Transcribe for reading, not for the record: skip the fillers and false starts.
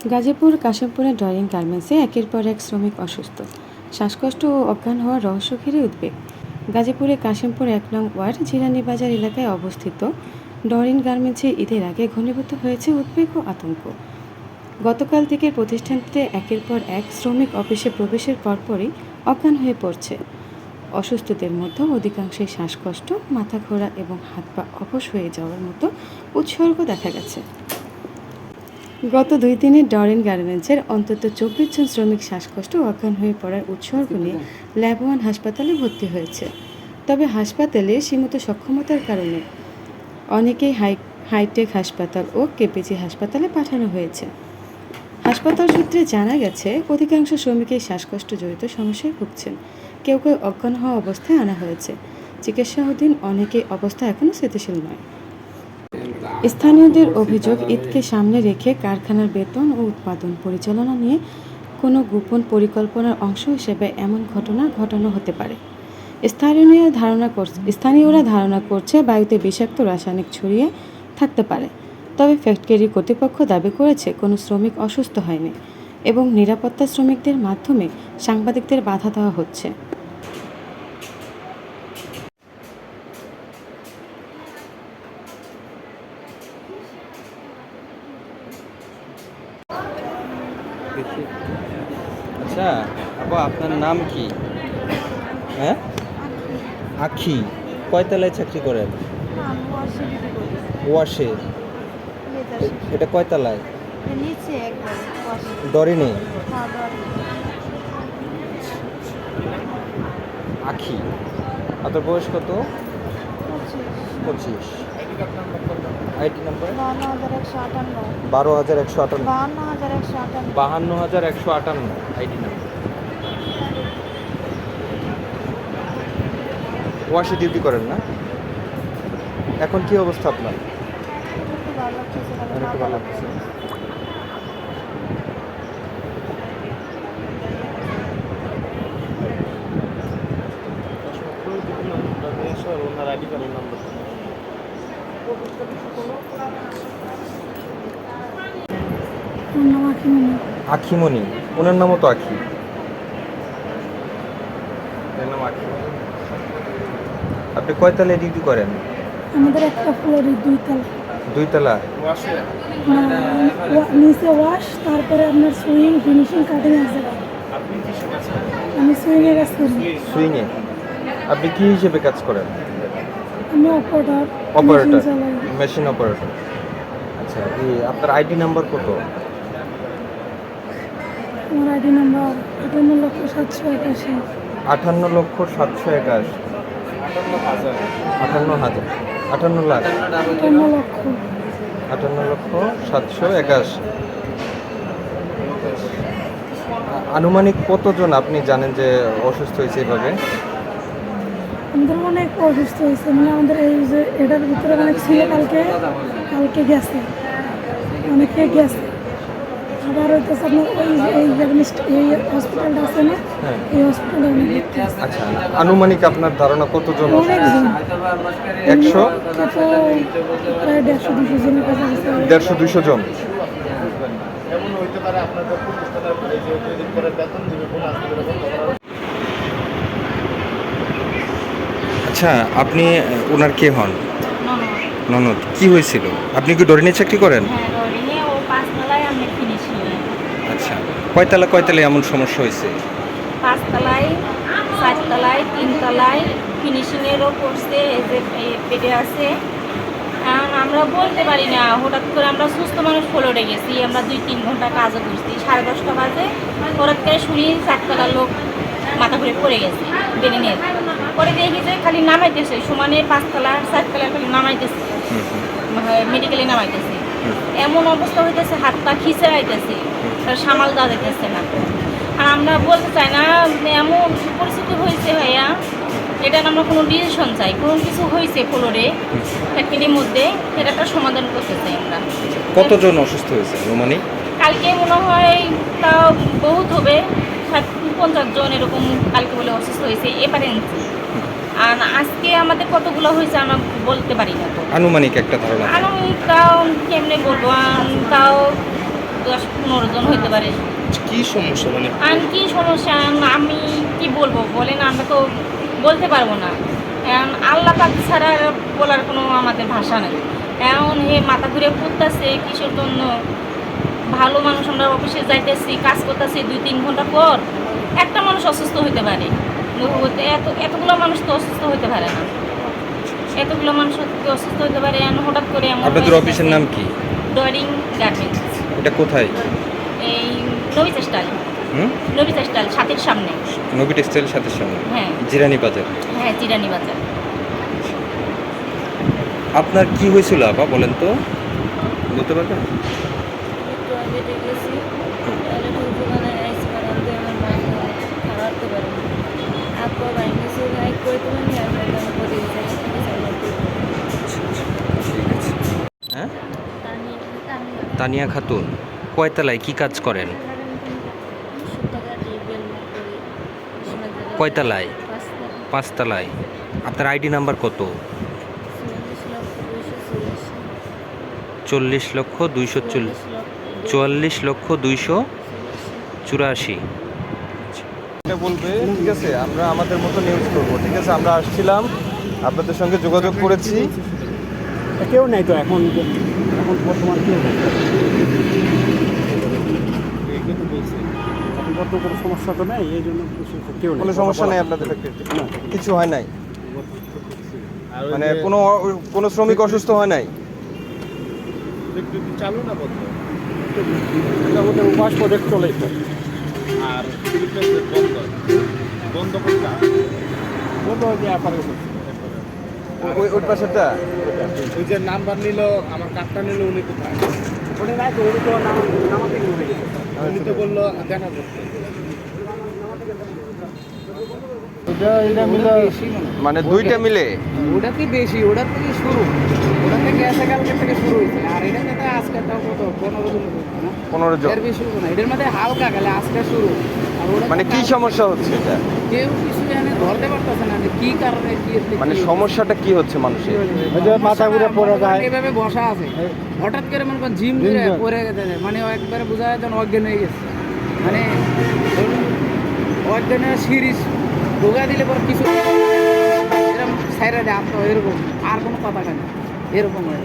গাজীপুর কাশিমপুরের ডরিন গার্মেন্টসে একের পর এক শ্রমিক অসুস্থ, শ্বাসকষ্ট ও অজ্ঞান হওয়ার রহস্য ঘিরে উদ্বেগ। গাজীপুরের কাশিমপুর ১ নং ওয়ার্ড জিলানি বাজার এলাকায় অবস্থিত ডরিন গার্মেন্টসে ঈদের আগে ঘনীভূত হয়েছে উদ্বেগ ও আতঙ্ক। গতকাল থেকে প্রতিষ্ঠানটিতে একের পর এক শ্রমিক অফিসে প্রবেশের পরপরই অজ্ঞান হয়ে পড়ছে। অসুস্থদের মধ্যে অধিকাংশই শ্বাসকষ্ট, মাথা ঘোরা এবং হাত পা অবশ হয়ে যাওয়ার মতো উপসর্গ দেখা গেছে। গত ২ দিনে ডরিন গার্মেন্টসের অন্তত ২৪ জন শ্রমিক শ্বাসকষ্ট ও অজ্ঞান হয়ে পড়ার উপসর্গ নিয়ে ল্যাব 1 হাসপাতালে ভর্তি হয়েছে। তবে হাসপাতালে সীমিত সক্ষমতার কারণে অনেকেই হাইটেক হাসপাতাল ও কেপিজি হাসপাতালে পাঠানো হয়েছে। হাসপাতাল সূত্রে জানা গেছে, অধিকাংশ শ্রমিকই শ্বাসকষ্টজনিত সমস্যায় ভুগছেন। কেউ কেউ অজ্ঞান হওয়া অবস্থায় আনা হয়েছে। চিকিৎসাধীন অনেকেই অবস্থা এখনও স্থিতিশীল নয়। স্থানীয়দের অভিযোগ, ঈদকে সামনে রেখে কারখানার বেতন ও উৎপাদন পরিচালনা নিয়ে কোনো গোপন পরিকল্পনার অংশ হিসেবে এমন ঘটনা ঘটানো হতে পারে। স্থানীয়রা ধারণা করছে বায়ুতে বিষাক্ত রাসায়নিক ছড়িয়ে থাকতে পারে। তবে ফ্যাক্টরি কর্তৃপক্ষ দাবি করেছে কোনো শ্রমিক অসুস্থ হয়নি এবং নিরাপত্তা শ্রমিকদের মাধ্যমে সাংবাদিকদের বাধা দেওয়া হচ্ছে। আচ্ছা আপু, আপনার নাম কি? হ্যাঁ, আখি। কয়তলায় চাকরি করেন? ওয়াশে। এটা কয়তলায়? ডরিনে। আখি, আপনার বয়স কত? 25। ID number 12,158 52,158 ID number. ওয়াশে ডিউটি করেন না? এখন কি অবস্থা আপনার? একটু ভালো লাগছে। আখিমণি, ওনার নামও তো আখি। আপনি কয়তলায় ডিউটি করেন? আমাদের একটা ফ্লোরে 2 তলা। 2 তলা? নিচে ওয়াশ, তারপরে আপনার সুইং, ফিনিশিং, কাটিং আছে। আমি সুইংয়ে কাজ করি। সুইংয়ে? আপনি কি হিসেবে কাজ করেন? আমি অপারেটর, মেশিন অপারেটর। আচ্ছা, আপনার আইডি নাম্বার কত? আমার আইডি নাম্বার 58,781। 58,781? 58,000? 58 লাখ? 58,781। আনুমানিক কতজন আপনি জানেন যে অসুস্থ হয়েছে এভাবে? আমাদের অনেক অসুস্থ হয়েছে, মানে আমাদের এই যে এটার ভিতরে অনেক ছিল, কালকে গেছে, অনেকে গেছে। আবার হইতেছে আপনার এই হসপিটালটা আছে না, এই হসপিটালে অনেক ভর্তি আছে। আচ্ছা, আনুমানিক আপনার ধারণা কতজন? অনেকজন। 100? প্রায় 150-200 জনের কাছে। 150-200 জন? আচ্ছা, আপনি ওনার কে হন? ননদ। কি হয়েছিল? আপনি কি ডরিনে চাকরি করেন? হ্যাঁ, ডরিনে। ও 5 তলায়, আমি ফিনিশিং। আচ্ছা, কয়তলায় এমন সমস্যা হয়েছে? 5 তলায়, 4 তলায়, 3 তলায় ফিনিশিংয়েরও করছে। এই যে পেটে আছে। কারণ আমরা বলতে পারি না, হঠাৎ করে আমরা সুস্থ মানুষ ফ্লোরে গেছি, আমরা 2-3 ঘন্টা কাজও করছি। 10:30 বাজে হঠাৎ করে শুনি 4 তলার লোক মাথা ঘুরে পড়ে গেছে বেরিনের। পরে দেখি যে খালি নামাইতেছে, সমানে 5 তলা 4 তলায় খালি নামাইতেছে, মেডিকেলে নামাইতেছে। এমন অবস্থা হইতেছে, হাত পা খিচে আইতেছে, সামাল দেওয়া যাইতেছে না। আর আমরা বলতে চাই না এমন পরিস্থিতি হয়েছে ভাইয়া, এটা আমরা কোনো ডিসিশন চাই। কোনো কিছু হয়েছে ফ্লোরে ফ্যাক্টরির মধ্যে, এটা একটা সমাধান করতে চাই আমরা। কতজন অসুস্থ হয়েছে আনুমানিক? কালকে মনে হয় তাও বহুত হবে, 50 জন এরকম কালকে বলে অসুস্থ হয়েছে এপারেন্সি। আর আজকে আমাদের কতগুলো হয়েছে আমরা বলতে পারি না। তো আনুমানিক একটা ধারণা? আনুমানিক তাও কেমনে বলবো, তাও 10-15 জন হতে পারে। কি সমস্যা মানে আর কি সমস্যা আমি কি বলবো বলেন, আমরা তো বলতে পারবো না। এখন আল্লাহ পাক ছাড়া বলার কোনো আমাদের ভাষা নেই। এখন হে মাথা ঘুরে পড়তেছে কিসের জন্য? ভালো মানুষ, আমরা অফিসে যাইতেছি, কাজ করতেছি, 2-3 ঘন্টা পর একটা মানুষ অসুস্থ হতে পারে। এতগুলো মানুষ তো অসুস্থ হতে পারে না, এতগুলো মানুষ অসুস্থ হতে পারে। এখন হঠাৎ করে আপনাদের অফিসের নাম কি? ডয়ারিং গার্মেন্টস, এটা কোথায়? এই নবী টেক্সটাইল, হুম, নবী টেক্সটাইল ছাতির সামনে। নবী টেক্সটাইলের সাথে সামনে, হ্যাঁ জিরানি বাজার। হ্যাঁ, জিরানি বাজার। আপনার কি হয়েছিল আপা বলেন তো, বলতে পারবেন? টয়লেটে গেছি, টয়লেটে ওখানে আইসি বানাতে আমার মাথা হারাতে পারে না। আপা বাইকেছি লাইক করে তুমি নিয়ে আসবে, আমি করে দিতে ঠিক আছে। হ্যাঁ, তানিয়া খাতুন কয়তলায় কি কাজ করেন? কয়তলায়? 5 তলায়। আপনার আইডি নাম্বার কত? 40,284,284। বলবে ঠিক আছে, আমরা আমাদের মতো নিউজ করবো। ঠিক আছে, আমরা আসছিলাম, আপনাদের সঙ্গে যোগাযোগ করেছি। কেউ নাই তো এখন, এখন বর্তমান কেউ নেই। এখন বর্তমান কোনো সমস্যা তো নেই, এই জন্য কেউ নেই। কোনো সমস্যা নেই আপনাদের ফ্যাক্টরিতে? কিছু হয় নাই মানে কোনো শ্রমিক অসুস্থ হয় নাই? চালু না বন্ধ? এটা ওদের উপাস প্রজেক্ট চলে তো। আর বন্ধ বন্ধ করতে বলতো যে অ্যাপারে ওই পাশেরটা ওই যে নাম্বার নিল, আমার কার্ডটা নিল, উনি কোথায়? ওটা নাই তো, ওটা তো নামাতে গেলে উনি তো বললো দেখা করতে। এটা মিলে মানে দুইটা মিলে ওটা কি বেশি, ওটার থেকে শুরু, ওটা থেকে গেছে কালকে থেকে শুরু হয়েছে। আর এটা সাথে আজকে তাও কত 15 জন না, 15 জন। এর বেশি না, এটার মধ্যে হালকা গেলে আজকে শুরু। আর ওটা মানে কি সমস্যা হচ্ছে এটা? কেউ কিছু জানে ধরতে পারতেছে না যে কি কারণে কি হচ্ছে, মানে সমস্যাটা কি হচ্ছে মানুষের? ওই যে মাথা ঘুরে পড়ে যায়, এভাবে বসা আছে, হঠাৎ করে মনে করেন জিম ধরে পড়ে গেছে, মানে ও একবারে বোঝা যায় যেন অজ্ঞান হয়ে গেছে। মানে ধরুন অজ্ঞানের সিরিজ ঢোকা দিলে পরে কিছু এরকম সাইডে দেয়, এরকম আর কোনো কথা কেন এরকম হয়।